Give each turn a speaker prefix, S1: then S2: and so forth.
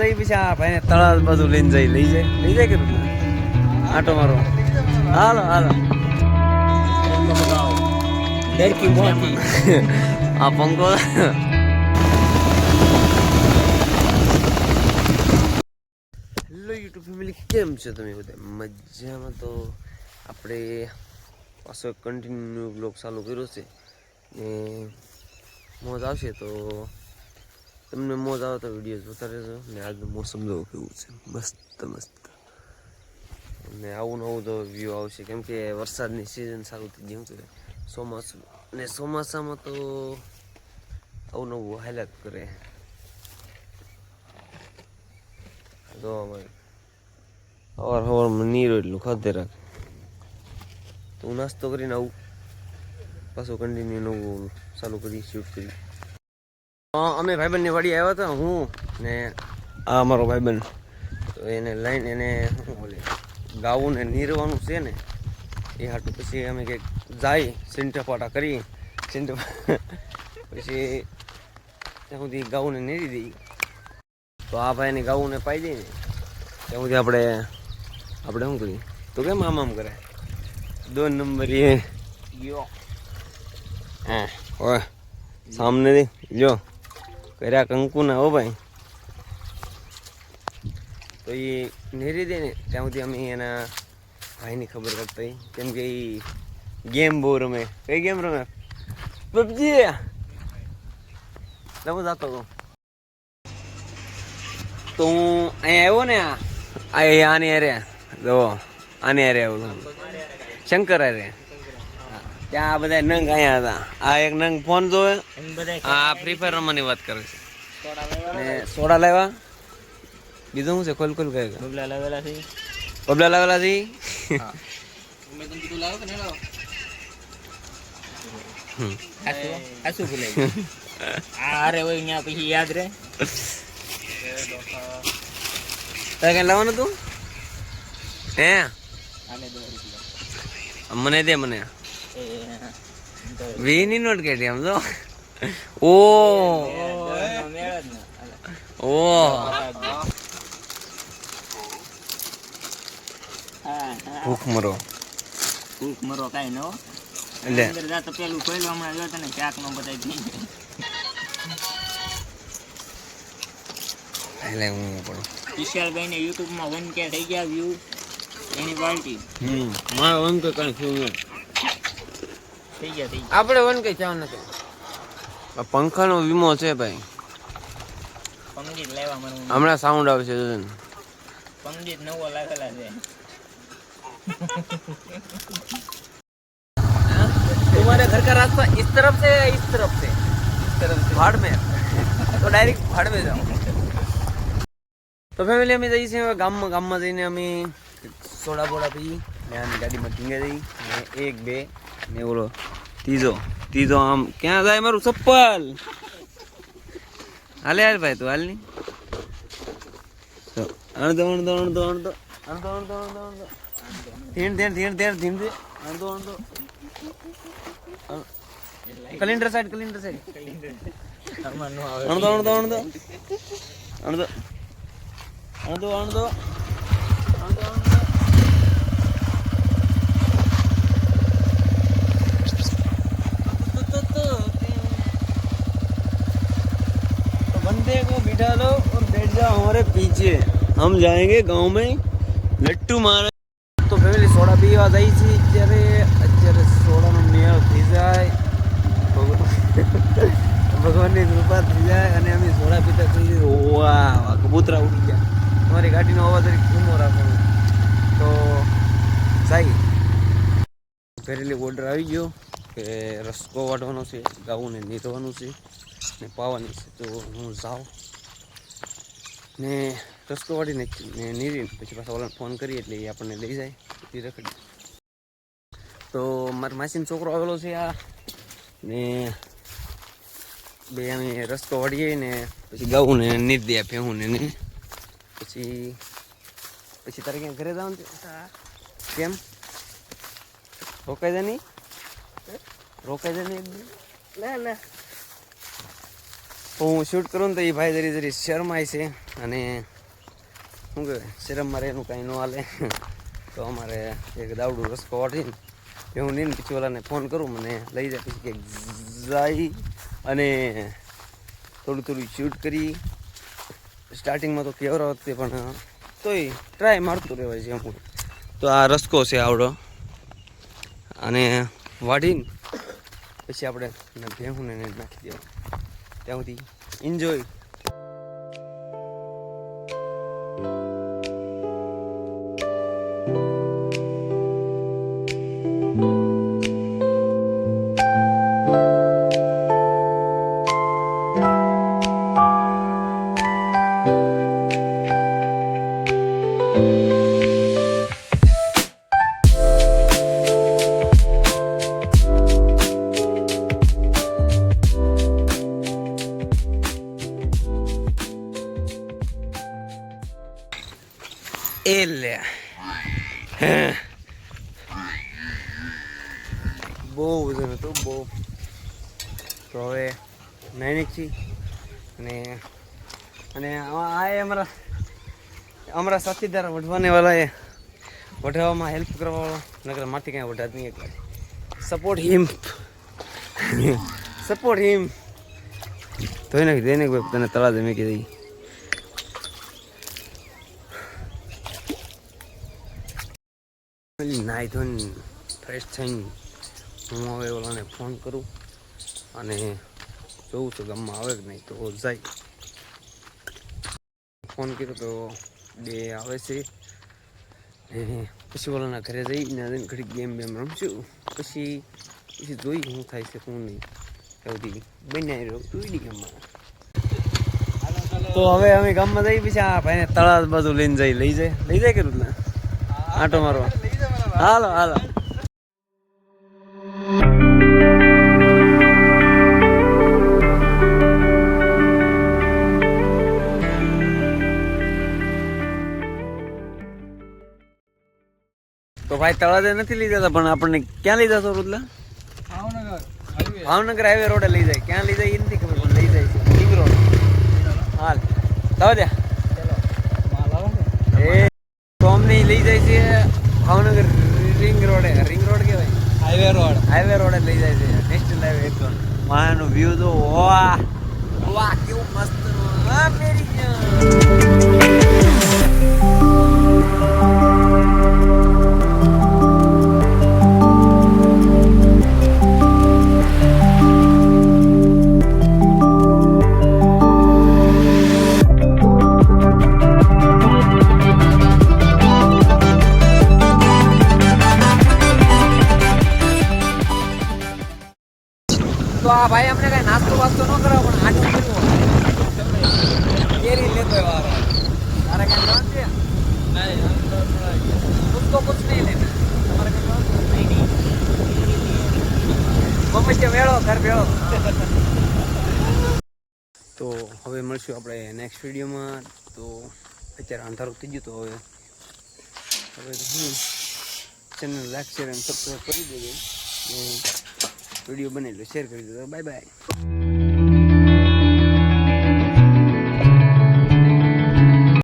S1: પછી આ ભાઈને તળાવ બાજુ લઈ જાય કે આટો મારો હાલો આ પંખો હેલો યુટ્યુબ ફેમિલી કેમ છો તમે બધા મજામાં? તો આપણે પાછો કન્ટિન્યુ બ્લોગ ચાલુ કર્યો છે ને મોજ આવશે તો તમને મોજ આવે તો વિડીયો જોતા રહેજો ને આજનું મોસમ જોવું કેવું છે મસ્ત ને આવું નવું તો વ્યૂ આવશે કેમ કે વરસાદની સિઝન ચાલુ થઈ ગઈ કે ચોમાસું ને ચોમાસામાં તો આવું નવું હાઈલાઇટ કરે જો સવારમાં નીરો એટલું ખાધે રાખે તો હું નાસ્તો કરીને આવું પાછું કન્ટિન્યુ નવું ચાલુ કરી શૂટ કરી. અમે ભાઈબંધની વાડી આવ્યા હતા હું ને આ અમારો ભાઈબંધ તો એને લઈને એને શું બોલે ગાવું ને નીરવાનું છે ને એ હાટું પછી અમે કંઈક જાય સિંટાપાટા કરી પછી ત્યાં સુધી ગાઉને નીરી દઈએ તો આ ભાઈને ગાઉને પાઈ દઈએ ને ત્યાં સુધી આપણે શું કરીએ તો કેમ આમ કરે 2 નંબર એ યો હા ઓય સામને જો કર્યા કંકુના હો ભાઈ તો એ નીરી દે ને ત્યાં સુધી અમે એના ભાઈની ખબર કરતા કેમ કે એ ગેમ બહુ રમે. કઈ ગેમ રમે? પબજી. રમો જતો તો હું અહીંયા આવ્યો ને આની અરે જો આની અરે આવ્યો શંકર અરે ત્યાં આ બધા નંગ અહીંયા હતા. આ એક નંગ ફોન જોવે આ ફ્રી ફાયર રમવાની વાત કરે છે ને સોડા લાવ્યા. બીજું શું છે? ખોલ કહે બબલા લાવેલા છે પછી યાદ રે તારે કઈ લાવવાનું તું હે મને દે મને વીની નોટ કેટી આમ જો ઓ ભૂખ મરો કાઈ નો એટલે અંદર જા તો પેલું ખોલ્યું હમણાં જો તને ચાક નો બતાઈ દી એટલે હું પણ વિશાલભાઈ ને YouTube માં 1K થઈ ગયા વ્યૂ એની પાર્ટી મારો 1K કઈ થયું થઈ ગયા આપણે 1K ચાવ નથી. પંખાનો વીમો છે ભાઈ. પંડિત લેવા મને હમણાં સાઉન્ડ આવશે પંડિત નવો લાગેલા છે. तुम्हारे घर का रास्ता इस तरफ से या इस तरफ से? भाड़ में तो डायरेक्ट भाड़ में जाओ. तो फैमिली અમે જઈએ છીએ ગામમાં જઈને અમે સોડા બોડા પી ને આની ગાડીમાં ટીંગે જઈ ને 1 2 ને બોલો ત્રીજો આમ ક્યાં જાય મારું ચપ્પલ હાલે હાલ ભાઈ તું હાલ ની અણદો ધીણ અણદો કલિન્ડર સાઈડ અણદો बंदे को बिठा लो और बैठ जाओ हमारे पीछे हम जाएंगे गांव में लट्टू मारे. તો ફેમિલી સોડા પીવા જાય છે અત્યારે સોડાનો મેળ થઈ જાય ભગવાનની કૃપા થઈ જાય અને અમે સોડા પીતા થઈ વાહ કબૂતરા ઉડી ગયા. તમારી ગાડીનો અવાજ ધીમો રાખવાનો તો જાય. ઘરેલી ઓર્ડર આવી ગયો કે રસકો વાટવાનો છે ગાઉને નીરવાનું છે ને પાવાની છે તો હું જાઉં ને રસકો વાળીને નીરીને પછી પાછા ઓલાને ફોન કરીએ એટલે એ આપણને લઈ જાય એ રખડી. તો મારા માસીનો છોકરો આવેલો છે આ ને બે અમે રસકો વાળીએ ને પછી ગાઉં ને નીર દે ભેહું ને પછી તારે ક્યાં ઘરે જવાનું છે? કેમ રોકાઈ જાય નહીં? ના હું શૂટ કરું ને તો એ ભાઈ જરી જરી શરમાય છે અને શું કહેવાય શરમમાં એનું કાંઈ ન હાલે. તો અમારે એક દાવડું રસ્કો વાટીને હું નીને પછી ઓલાને ફોન કરું મને લઈ જાય પછી કે જાય અને થોડું થોડું શૂટ કરી. સ્ટાર્ટિંગમાં તો કેવરા વખતે પણ તોય ટ્રાય મારતું રહેવાય છે અમુક. તો આ રસ્કો છે આવડો અને વાઢીને પછી આપણે ભેહુંને નાખી દેવાનું. ત્યાં સુધી એન્જોય. લે બહુ વજન હતું બહુ. તો હવે નૈનિક છીએ અને આ અમારા સાથીદાર વઢવાને વાળા એ વઢવામાં હેલ્પ કરવા વાળો નગર માથી કાંઈ વઢાત નહીં એટલે સપોર્ટ હિમ ધોઈ નાખી ભાઈ તને તળા દે મેં કીધી. નાહી ધોઈને ફ્રેશ થઈને હું હવે ઓલાને ફોન કરું અને જોઉં છું ગામમાં આવે કે નહીં તો જાય. ફોન કર્યો તો 2 આવે છે પછી ઓલાના ઘરે જઈને ઘડીક ગેમ રમશું પછી જોઈ શું થાય છે શું નહીં સૌથી બન્યા રહ્યો વીડી ગામમાં. તો હવે અમે ગામમાં જઈએ પછી આ ભાઈને તળાવ બાજુ લઈ જાય કરું ને આટો મારો. હાલો તો ભાઈ તળાજે નથી લઈ જતા પણ આપણને ક્યાં લઈ જશો રૂદલા? ભાવનગર હાઈવે રોડે લઈ જાય. ક્યાં લઈ જાય એ નથી ખબર પણ લઈ જાય છે રિંગ રોડ. હાલ એ તો અમને લઈ જાય છે ભાવનગર રિંગ રોડ કહેવાય હાઈવે રોડે લઈ જાય છે નેશનલ હાઈવે એકદમ. માનો વ્યૂ તો વાહ કેવું મસ્ત મેરી તો આ ભાઈ અમને કઈ નાસ્તો વાસ્તો ન કરાવો પણ આટલું કર્યું કેરી લેતો વાર તારે કઈ જવાનું છે? उसको कुछ नहीं लेना તમારે કઈ જવાનું નહીં મમ્મી કે વેળો ઘર વેળો. તો હવે મળશું આપણે નેક્સ્ટ વિડીયોમાં. તો અત્યારે અંધારું થઈ ગયું તો હવે ચેનલ લાઈક શેર અને સબસ્ક્રાઈબ કરી દેજો. વિડીયો બનેલો શેર કરી દેજો. Bye bye.